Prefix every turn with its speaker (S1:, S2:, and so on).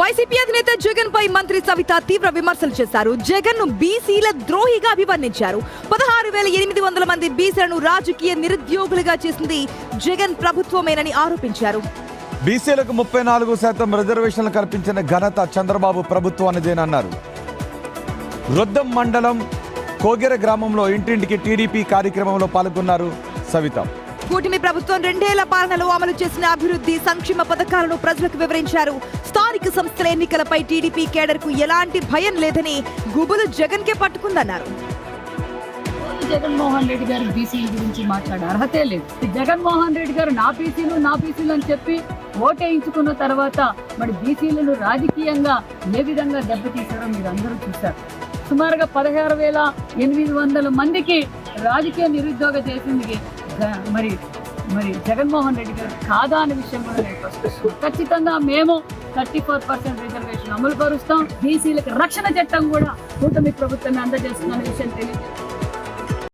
S1: YCP అధినేత జగన్ పై మంత్రి సవిత తీవ్ర విమర్శలు చేశారు. జగన్ ను బీసీల ద్రోహిగా అభివర్ణించారు. 16,800 మంది బీసీలను రాజకీయ నిరుద్యోగులుగా చేసింది జగన్ ప్రభుత్వమేనని ఆరోపించారు.
S2: బీసీలకు 34% రిజర్వేషన్లు కల్పించిన ఘనత చంద్రబాబు ప్రభుత్వానిదేనన్నారు. రొద్దం మండలం కోగెర గ్రామంలో ఇంటింటికి టీడీపీ కార్యక్రమంలో పాల్గొన్నారు సవిత.
S1: కూటమి ప్రభుత్వం 2 ఏళ్ల పాలనలో అమలు చేసిన అభివృద్ధి సంక్షేమ పథకాలను ప్రజలకు వివరించారు. స్థానిక సంస్థల ఎన్నికలపై టీడీపీ కేడర్ కు ఎలాంటి భయం లేదని గుబులు జగన్ కే పట్టుకుందన్నారు.
S3: జగన్మోహన్ రెడ్డి గారు బీసీల గురించి మాట్లాడే అర్హతే లేదు. జగన్మోహన్ రెడ్డి గారు నా బీసీలు అని చెప్పి ఓటేయించుకున్న తర్వాత మరి బీసీలను రాజకీయంగా ఏ విధంగా దెబ్బతీశారో మీరు అందరూ చూశారు. సుమారుగా 16,800 మందికి రాజకీయ నిరుద్యోగ చేసింది మరి జగన్మోహన్ రెడ్డి గారు కాదా అనే విషయం కూడా నేను ప్రశ్నిస్తున్నాను. ఖచ్చితంగా మేము 34% రిజర్వేషన్ అమలు పరుస్తాం. బీసీలకు రక్షణ చట్టం కూడా కూటమి ప్రభుత్వాన్ని అందజేస్తున్న విషయం తెలియజేస్తాం.